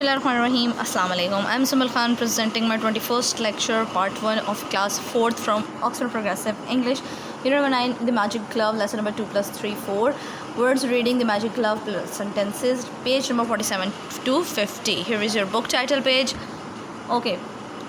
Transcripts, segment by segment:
Bismillahirrahmanirrahim. Assalamu alaikum. I'm Sumal Khan presenting my 21st lecture, part 1 of class 4th from Oxford Progressive English. Unit number 9, The Magic Glove, lesson number 2 plus 3, 4. Words reading, The Magic Glove plus sentences, page number 47 to 50. Here is your book title page. Okay.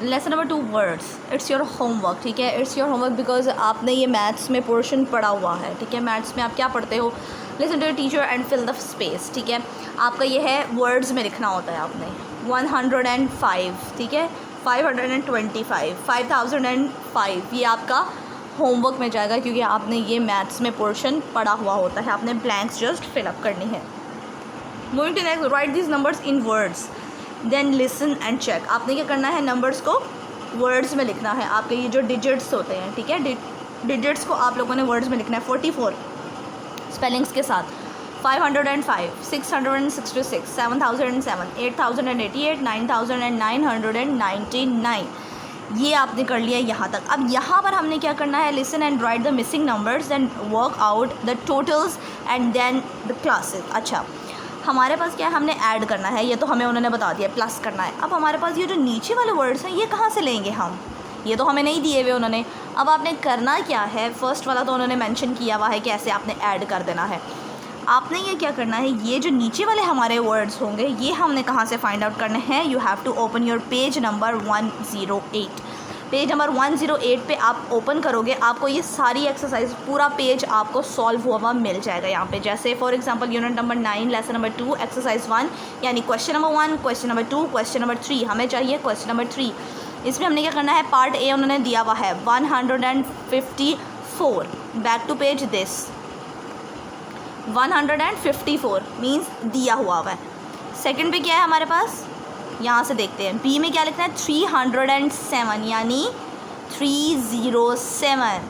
Lesson number 2 words. It's your homework. ठीक है, it's your homework because आपने ये maths में portion पढ़ा हुआ है. ठीक है, मैथ्स में आप क्या पढ़ते हो? Listen to your teacher and fill the space. ठीक है, आपका ये है वर्ड्स में लिखना होता है आपने 105. ठीक है, 525, 5005 ये आपका होमवर्क में जाएगा क्योंकि आपने ये मैथ्स में पोर्शन पढ़ा हुआ होता है. आपने ब्लैंक्स जस्ट फिलअप करनी है. Moving to next, write this numbers in words then listen and check. आपने क्या करना है, नंबर्स को वर्ड्स में लिखना है. आपके ये जो डिजिट्स होते हैं, ठीक है, डिजिट्स को आप लोगों ने वर्ड्स में लिखना है. 44 स्पेलिंग्स के साथ. 505, 666, 7007, 8088, 9999. ये आपने कर लिया यहाँ तक. अब यहाँ पर हमने क्या करना है, listen and write the missing numbers and work out the totals and then the classes. अच्छा, हमारे पास क्या है, हमने ऐड करना है. ये तो हमें उन्होंने बता दिया, प्लस करना है. अब हमारे पास ये जो नीचे वाले वर्ड्स हैं ये कहाँ से लेंगे हम? ये तो हमें नहीं दिए हुए उन्होंने. अब आपने करना क्या है, फर्स्ट वाला तो उन्होंने मेंशन किया हुआ है कि ऐसे आपने ऐड कर देना है. आपने ये क्या करना है, ये जो नीचे वाले हमारे वर्ड्स होंगे ये हमने कहाँ से फाइंड आउट करने हैं. You have to open your page number 108. Page number 108 पे आप ओपन करोगे, आपको ये सारी एक्सरसाइज पूरा पेज आपको सॉल्व हुआ मिल जाएगा यहाँ पे. जैसे for example unit number 9 lesson number 2 exercise 1 यानी question number 1, question number 2, question number 3. हमें चाहिए क्वेश्चन नंबर 3. इसमें हमने क्या करना है, पार्ट ए उन्होंने दिया हुआ है 154. Back to page this 154 means दिया हुआ है. सेकेंड पे क्या है हमारे पास, यहाँ से देखते हैं. बी में क्या लिखना है, 307 यानी 307.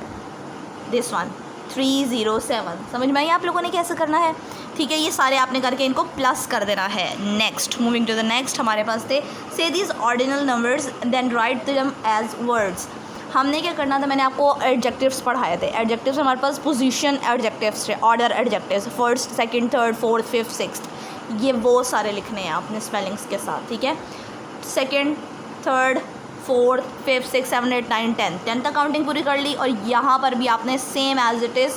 This one 307. समझ में आई आप लोगों ने कैसे करना है? ठीक है, ये सारे आपने करके इनको प्लस कर देना है. Next, moving to the next, हमारे पास थे से these ordinal numbers then write them as words. हमने क्या करना था, मैंने आपको एडजेक्टिव्स पढ़ाए थे. एडजेक्टिव्स हमारे पास पोजीशन एडजेक्टिव्स थे, order adjectives, first, second, third, fourth, fifth, sixth. ये वो सारे लिखने हैं आपने स्पेलिंग्स के साथ. ठीक है, second, third, fourth, fifth, six, 7, 8, 9, 10 तक काउंटिंग पूरी कर ली. और यहाँ पर भी आपने same as it is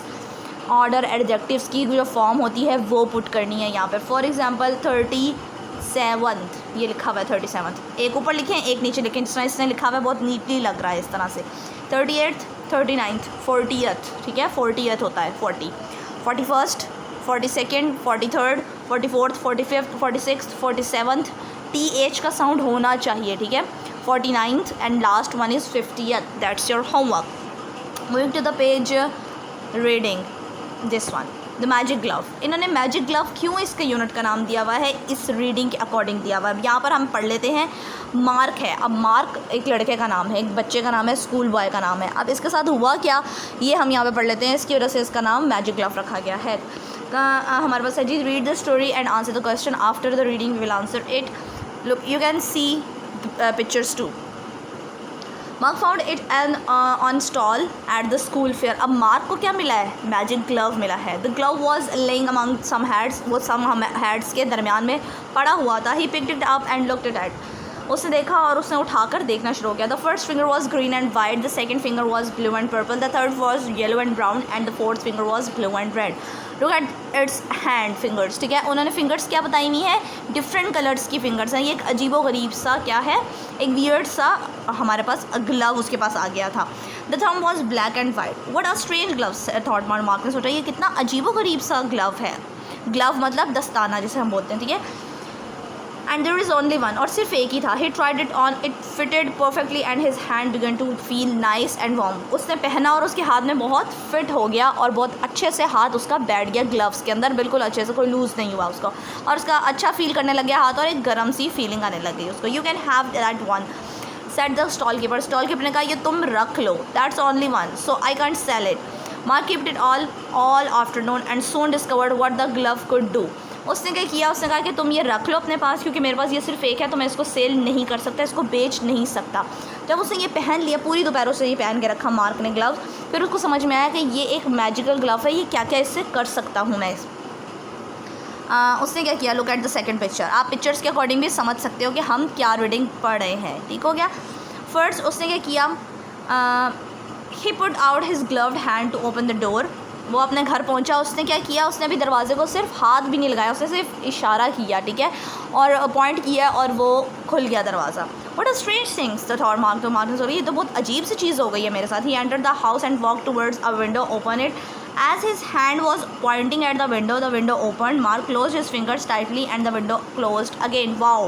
order adjectives की जो फॉर्म होती है वो पुट करनी है यहाँ पे. फॉर एग्जांपल 37 ये लिखा हुआ है 37. एक ऊपर लिखें, एक नीचे लिखें, जिस तरह इसने लिखा हुआ है बहुत नीटली लग रहा है इस तरह से. 38th, 39th, 40th. ठीक है, 40th होता है 40. 41st, 42nd, 43rd, 44th, 45th, 46th, 47th. TH का साउंड होना चाहिए. ठीक है, 49th and last one is 50th. That's your homework. Moving to the page reading this one the magic glove. इन्होंने मैजिक ग्लव क्यों इसके यूनिट का नाम दिया हुआ है, इस रीडिंग के अकॉर्डिंग दिया हुआ है. यहाँ पर हम पढ़ लेते हैं. मार्क है. अब मार्क एक लड़के का नाम है, एक बच्चे का नाम है, स्कूल बॉय का नाम है. अब इसके साथ हुआ क्या, ये हम यहाँ पे पढ़ लेते हैं. इसकी वजह से इसका नाम मैजिक ग्लव रखा गया है. हमारे पास है जी, read the story and answer the question. After the reading we will answer it. Look, you can see pictures too. Mark found it and on stall at the school fair. अब Mark को क्या मिला है, magic glove मिला है. The glove was laying among some hats. वो some hats के दरमियान में पड़ा हुआ था. He picked it up and looked it at. उसने देखा और उसने उठाकर देखना शुरू किया. The first finger was green and white, the second finger was blue and purple, the third was yellow and brown and the fourth finger was blue and red. Look at its hand fingers. ठीक है, उन्होंने fingers क्या बताई हुई है, different colours की fingers हैं. ये एक अजीबो गरीब सा क्या है, एक वियर्ड सा हमारे पास ग्लव उसके पास आ गया था. The thumb was black and white. What a strange gloves thought mark ने सोचा, ये कितना अजीबो गरीब सा ग्लव है. ग्लव मतलब दस्ताना जिसे हम बोलते हैं. ठीक है, and there is only one, और सिर्फ एक ही था. He tried it on, it fitted perfectly and his hand began to feel nice and warm. उसने पहना और उसके हाथ में बहुत फिट हो गया और बहुत अच्छे से हाथ उसका बैठ गया ग्लव्स के अंदर, बिल्कुल अच्छे से, कोई लूज़ नहीं हुआ उसको. और उसका अच्छा फील करने लग गया हाथ और एक गर्म सी फीलिंग आने लग गई उसको. You can have that one set the stall keeper. Stall keeper ने कहा ये तुम रख लो. That's only one, so I can't sell it. Mark keeped it all afternoon and soon discovered what the glove could do. उसने क्या किया, उसने कहा कि तुम ये रख लो अपने पास क्योंकि मेरे पास ये सिर्फ एक है, तो मैं इसको सेल नहीं कर सकता, इसको बेच नहीं सकता. जब उसने ये पहन लिया, पूरी दोपहर से ये पहन के रखा मार्क ने ग्लव्स, फिर उसको समझ में आया कि ये एक मैजिकल ग्लव है, ये क्या क्या इससे कर सकता हूँ मैं. उसने क्या किया, look at the second picture. आप पिक्चर्स के अकॉर्डिंग भी समझ सकते हो कि हम क्या रीडिंग पढ़ रहे हैं, ठीक हो गया। फर्स्ट उसने क्या किया, he put out his gloved hand to open the door. वो अपने घर पहुंचा, उसने क्या किया, उसने अभी दरवाजे को सिर्फ हाथ भी नहीं लगाया, उसने सिर्फ इशारा किया, ठीक है, और पॉइंट किया और वो खुल गया दरवाज़ा। What a strange things the thought mark, तो मार्क सॉरी ये तो बहुत अजीब सी चीज़ हो गई है मेरे साथ। He entered the house and walk towards a window, open it. As his hand was pointing at the window opened. Mark closed his fingers tightly and the window closed again. Wow,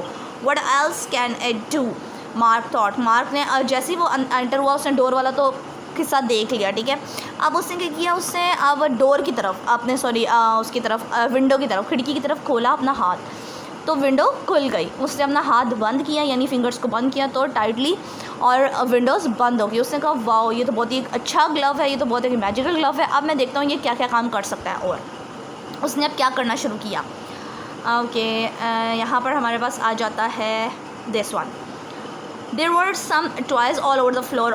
what else can it do? Mark thought. Mark ने जैसे ही वो enter हुआ उसने door वाला तो किस्सा देख लिया, ठीक है। अब उसने क्या किया, उसने अब डोर की तरफ अपने उसकी तरफ विंडो की तरफ, खिड़की की तरफ खोला अपना हाथ, तो विंडो खुल गई। उसने अपना हाथ बंद किया, यानी फिंगर्स को बंद किया तो टाइटली, और विंडोज़ बंद हो गई। उसने कहा वाओ ये तो बहुत ही अच्छा ग्लव है, ये तो बहुत ही मैजिकल ग्लव है, अब मैं देखता हूँ ये क्या क्या काम कर सकता है। और उसने अब क्या करना शुरू किया। ओके, यहाँ पर हमारे पास आ जाता है this one. There were some toys all over the floor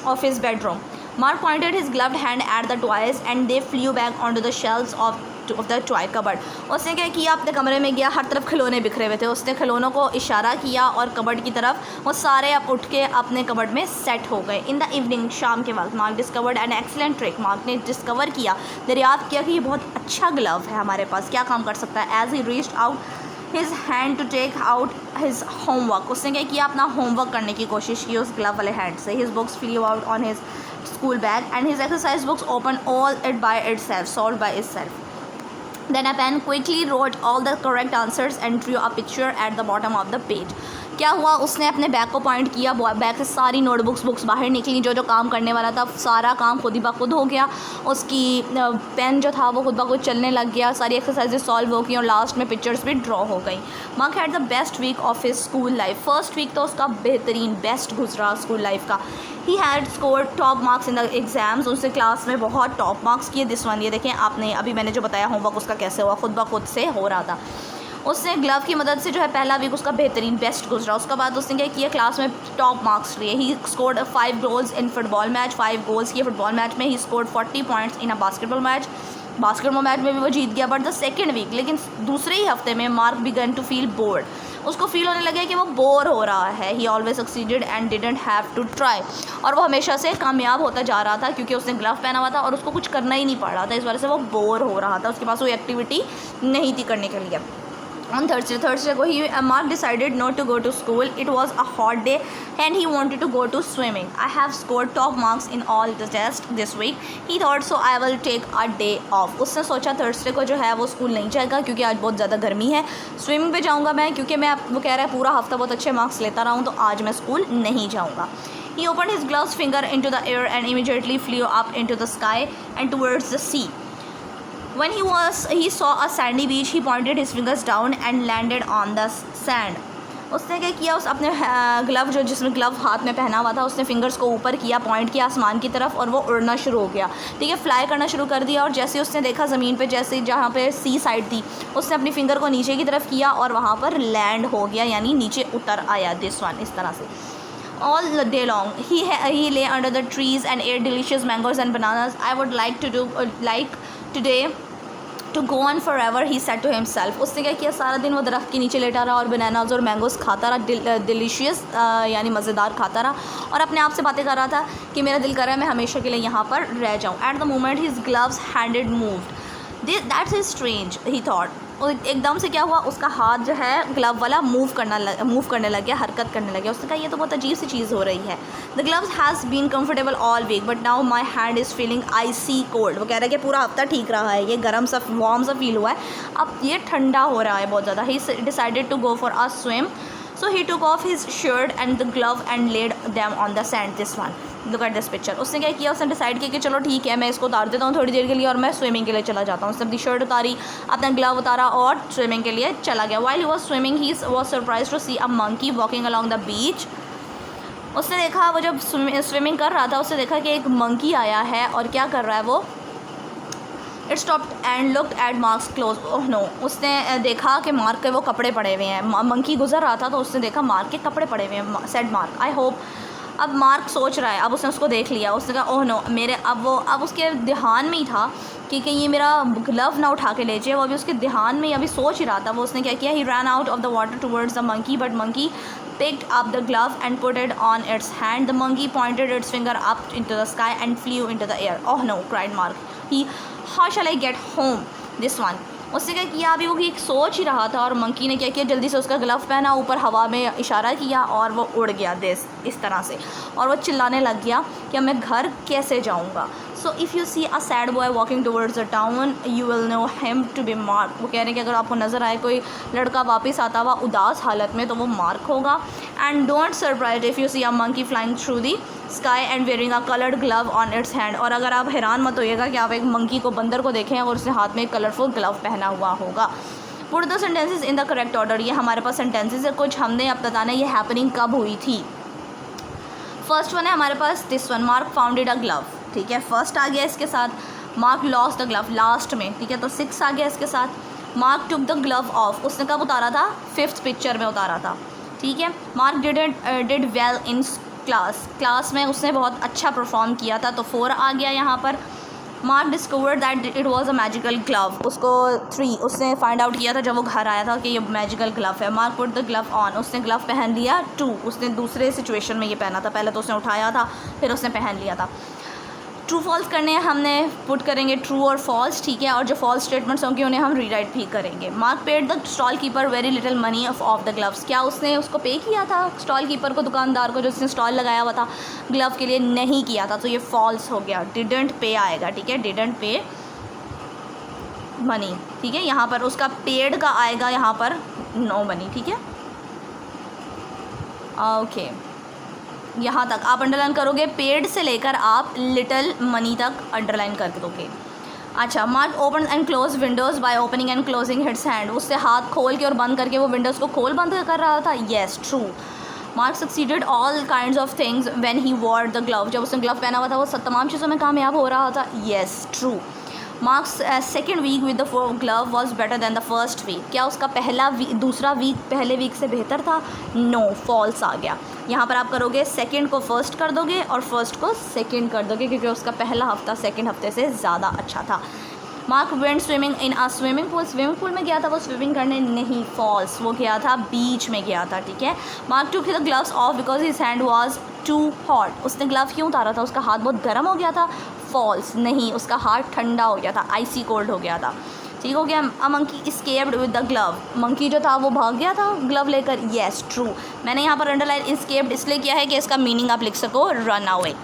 of his bedroom. Mark pointed his gloved hand at the toys and they flew back onto the shelves of the toy cupboard. उसने क्या किया, अपने कमरे में गया, हर तरफ खिलौने बिखरे हुए थे, उसने खिलौनों को इशारा किया और कबर्ड की तरफ, वो सारे अब उठ के अपने कबर्ड में सेट हो गए। इन द इवनिंग, शाम के वक्त, mark discovered an excellent trick. Mark ने डिस्कवर किया, दरियाफ्त किया कि ये बहुत अच्छा ग्लव है हमारे पास, क्या काम कर सकता है। As he reached out his hand to take out his homework, उसने क्या किया, अपना होमवर्क करने की कोशिश की उस ग्लव वाले हैंड से। His books flu out on his school bag and his exercise books opened all it by itself, solved by itself. Then a pen quickly wrote all the correct answers and drew a picture at the bottom of the page. क्या हुआ, उसने अपने bag को point किया, bag से सारी books बाहर निकली, जो काम करने वाला था सारा काम खुद ही खुद हो गया। उसकी पेन जो था वो खुद ब खुद चलने लग गया, सारी एक्सरसाइजेज सॉल्व हो गई और लास्ट में पिक्चर्स भी ड्रॉ हो गई। Mark had the best week of his school life. First week तो उसका बेहतरीन बेस्ट गुजरा स्कूल लाइफ का। He had score top marks in the exams, उसने क्लास में बहुत टॉप मार्क्स किए। दिस वन, ये देखें आपने अभी मैंने जो बताया होमवर्क उसका कैसे हुआ, खुद ब खुद से हो रहा था। उसने ग्लव की मदद से जो है पहला वीक उसका बेहतरीन बेस्ट गुजरा। उसके बाद उसने क्या किया, क्लास में टॉप मार्क्स लिए। He scored 5 goals in football match, 5 goals किए फुटबॉल मैच में। He scored 40 points in a basketball match में भी वो जीत गया। बट द सेकेंड वीक, लेकिन दूसरे ही हफ्ते में, Mark began to feel bored, उसको फील होने लगा कि वो बोर हो रहा है। He always succeeded and didn't have to try, और वो हमेशा से कामयाब होता जा रहा था क्योंकि उसने ग्लव पहना हुआ था और उसको कुछ करना ही नहीं पड़ रहा था, इस वजह से वो बोर हो रहा था, उसके पास कोई एक्टिविटी नहीं थी करने के लिए। On Thursday को Mark decided not to go to school. It was a hot day and he wanted to go to swimming. I have scored top marks in all the tests this week. He thought so I will take a day off. उसने सोचा Thursday को जो है वो school नहीं जाएगा क्योंकि आज बहुत ज़्यादा गर्मी है, स्विमिंग पे जाऊँगा मैं, क्योंकि मैं वो कह रहा है पूरा हफ्ता बहुत अच्छे मार्क्स लेता रहा हूँ तो आज मैं स्कूल नहीं जाऊँगा। He opened his gloved finger into the air and immediately flew up into the sky and towards the sea. When he saw a sandy beach, he pointed his fingers down and landed on the sand. उसने क्या किया, उस अपने glove जो जिसमें glove हाथ में पहना हुआ था उसने फिंगर्स को ऊपर किया, पॉइंट किया आसमान की तरफ और वो उड़ना शुरू हो गया, ठीक है, फ्लाई करना शुरू कर दिया। और जैसे उसने देखा ज़मीन पे, जैसे जहाँ पे सी साइड थी, उसने अपनी फिंगर को नीचे की तरफ किया और वहाँ पर लैंड हो गया, यानी नीचे उतर आया। दिस वन, इस तरह से। All the day long, he lay under the trees and ate delicious mangoes and bananas. I would like to do today to go on forever, he said to himself. उसने क्या किया, सारा दिन वो दरख्त के नीचे लेटा रहा और बनानाज और मैंगोज़ खाता रहा, डिलीशियस यानी मज़ेदार खाता रहा और अपने आप से बातें कर रहा था कि मेरा दिल कर रहा है मैं हमेशा के लिए यहाँ पर रह जाऊँ। At the moment his gloves handed moved, that's is strange, he thought. एकदम से क्या हुआ, उसका हाथ जो है ग्लव वाला मूव करने लग गया, हरकत करने लग गया। उसने कहा ये तो बहुत अजीब सी चीज़ हो रही है। The gloves has been comfortable all week but now my hand is feeling icy cold. वो कह रहा है कि पूरा हफ्ता ठीक रहा है, ये गर्म सा वार्म सा फील हुआ है, अब ये ठंडा हो रहा है बहुत ज़्यादा। He decided to go for a swim, so he took off his shirt and the glove and laid them on the sand. This one, look at this picture. उसने क्या किया, उसने डिसाइड किया कि चलो ठीक है मैं इसको उतार देता हूँ थोड़ी देर के लिए और मैं स्विमिंग के लिए चला जाता हूँ। उसने अपनी शर्ट उतारी, अपना ग्लव उतारा और स्विमिंग के लिए चला गया। While he was swimming, he was surprised to see a monkey walking along the beach. उसने देखा, वो जब स्विमिंग कर रहा था उसने देखा कि एक मंकी आया है और क्या कर रहा है वो, it stopped and looked at Mark's close. Oh no, उसने देखा कि मार्क के वो कपड़े पड़े हुए हैं। मंकी गुजर रहा था तो उसने देखा मार्क के कपड़े पड़े हुए हैं। सेड मार्क, आई होप अब मार्क सोच रहा है, अब उसने उसको देख लिया, उसने कहा ओह नो मेरे, अब उसके ध्यान में ही था कि ये मेरा ग्लव ना उठा के ले जाए, वो अभी उसके ध्यान में अभी सोच ही रहा था। वो उसने क्या किया, he run out of the water towards the monkey but monkey picked up the glove and put it on its hand. The monkey pointed its finger up into the sky and flew into the air. Oh no, cried Mark. How shall I get home? This one. उसने क्या किया, अभी वो एक सोच ही रहा था और मंकी ने क्या किया, जल्दी से उसका ग्लव पहना, ऊपर हवा में इशारा किया और वो उड़ गया इस तरह से, और वो चिल्लाने लग गया कि मैं घर कैसे जाऊंगा। So if you see a sad boy walking towards the town you will know him to be Mark. वो कह रहे हैं कि अगर आपको नज़र आए कोई लड़का वापस आता हुआ उदास हालत में तो वो मार्क होगा। And don't surprise if you see a monkey flying through the sky and wearing a coloured glove on its hand. और अगर आप हैरान मत होइएगा कि आप एक मंकी को, बंदर को देखें और उसने हाथ में एक कलरफुल ग्लव पहना हुआ होगा। Put the sentences in the correct order. ये हमारे पास सेंटेंसेस है कुछ, हमने अब बताना ये हैपनिंग कब हुई थी। फर्स्ट वन है हमारे पास this one, Mark founded a glove. ठीक है, फर्स्ट आ गया इसके साथ। Mark lost the glove last में। ठीक है, तो 6 आ गया इसके साथ। Mark took the glove off, उसने कब उतारा था, 5th पिक्चर में उतारा था। ठीक है, mark did well in class में उसने बहुत अच्छा परफॉर्म किया था, तो 4 आ गया यहाँ पर। Mark discovered that it was a magical glove, उसको 3 उसने फाइंड आउट किया था जब वो घर आया था कि ये मैजिकल ग्लव है। Mark put the glove on, उसने ग्लव पहन लिया। 2 उसने दूसरे सिचुएशन में ये पहना था, पहले तो उसने उठाया था फिर उसने पहन लिया था। ट्रू फॉल्स करने हैं हमने, पुट करेंगे ट्रू और फॉल्स। ठीक है, और जो फॉल्स स्टेटमेंट्स होंगे उन्हें हम रीराइट भी करेंगे। Mark paid the stall keeper very little money of the gloves, क्या उसने उसको पे किया था स्टॉल कीपर को, दुकानदार को जो उसने स्टॉल लगाया हुआ था ग्लव के लिए, नहीं किया था, तो ये फॉल्स हो गया। डिडंट पे आएगा। ठीक है, डिडंट पे मनी। ठीक है, यहाँ पर उसका पेड का आएगा यहाँ पर नो मनी। ठीक है, ओके यहाँ तक आप अंडरलाइन करोगे, पेड से लेकर आप लिटिल मनी तक अंडरलाइन कर दोगे। अच्छा, mark open and close Windows by opening and closing hits hand, उससे हाथ खोल के और बंद करके वो विंडोज़ को खोल बंद कर रहा था। Yes true. Mark succeeded all kinds of things when he war the glove, जब उसने ग्लव पहना हुआ था वो सब तमाम चीज़ों में कामयाब हो रहा था। Yes true. Mark's second week with the glove was better than the first week, क्या उसका दूसरा वीक पहले वीक से बेहतर था? नो, फॉल्स आ गया। यहाँ पर आप करोगे सेकंड को फर्स्ट कर दोगे और फर्स्ट को सेकंड कर दोगे क्योंकि उसका पहला हफ्ता सेकंड हफ्ते से ज़्यादा अच्छा था। Mark went swimming in a swimming pool में गया था वो स्विमिंग करने, नहीं, फॉल्स, वो गया था बीच में गया था। ठीक है, Mark took the gloves off because his hand was too hot, उसने ग्लव क्यों उतारा था, उसका हाथ बहुत गर्म हो गया था। फॉल्स, नहीं, उसका हाथ ठंडा हो गया था, आइसी कोल्ड हो गया था। ठीक हो गया। A monkey escaped with the glove, monkey जो था वो भाग गया था ग्लव लेकर। Yes true. मैंने यहाँ पर अंडरलाइन इस्केप्ड इसलिए किया है कि इसका मीनिंग आप लिख सको, रन अवे।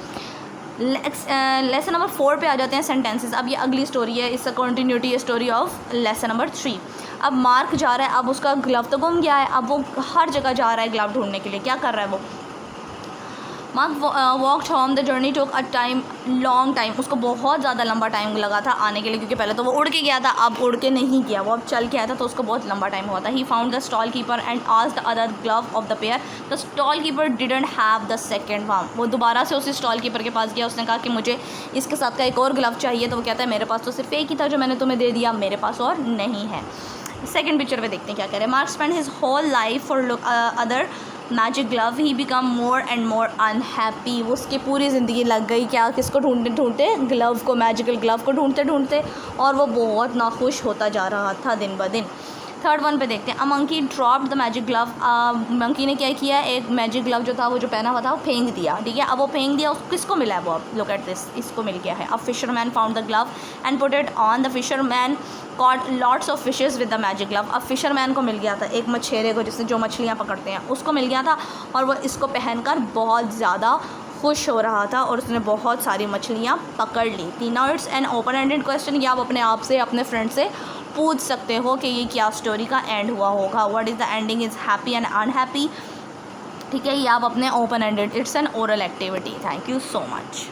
लेसन नंबर 4 पे आ जाते हैं सेंटेंसेस। अब ये अगली स्टोरी है, इसका continuity story of lesson number 3। अब मार्क जा रहा है, अब उसका ग्लव तो गुम गया है, अब वो हर जगह जा रहा है ग्लव ढूंढने के लिए। क्या कर रहा है वो? Mark walked home, the journey took a long time, उसको बहुत ज़्यादा लंबा टाइम लगा था आने के लिए क्योंकि पहले तो वो उड़ के गया था, अब उड़ के नहीं गया, वो अब चल के आया था तो उसको बहुत लंबा टाइम हुआ था। He found the stall keeper and asked the other glove of the pair, the stall keeper didn't have the second one, वो दोबारा से उसी स्टॉल कीपर के पास गया, उसने कहा कि मुझे इसके साथ का एक और ग्लव चाहिए, तो वो कहता है मेरे पास तो सिर्फ एक ही था जो मैंने तुम्हें दे दिया, मेरे पास और नहीं है। सेकेंड पिक्चर में देखते हैं क्या कह रहे हैं। Mark spend his whole life for other magic glove, he become more and more unhappy, वो उसकी पूरी ज़िंदगी लग गई क्या, किसको ढूंढते ढूंढते, ग्लव को, मैजिकल ग्लव को ढूंढते ढूंढते, और वो बहुत नाखुश होता जा रहा था दिन ब दिन। थर्ड वन पे देखते हैं। A monkey dropped the magic glove, monkey ने क्या किया, एक मैजिक ग्लव जो था वो जो पहना हुआ था वो फेंक दिया। ठीक है, अब वो फेंक दिया, उसको किसको मिला है वो, अब लुक एट दिस, इसको मिल गया है। A fisherman found the glove and put it on, the fisherman caught lots of fishes with the magic glove, अब फिशरमैन को मिल गया था, एक मछेरे को जिसने जो मछलियाँ पकड़ते हैं उसको मिल गया था, और वो इसको पहनकर बहुत ज़्यादा खुश हो रहा था और उसने बहुत सारी मछलियाँ पकड़ ली थी। Now it's an open ended question, ये आप अपने आप से, अपने फ्रेंड से पूछ सकते हो कि ये क्या स्टोरी का एंड हुआ होगा। What is the ending, is happy and unhappy. ठीक है, ये आप अपने open ended, it's an oral activity. Thank you so much.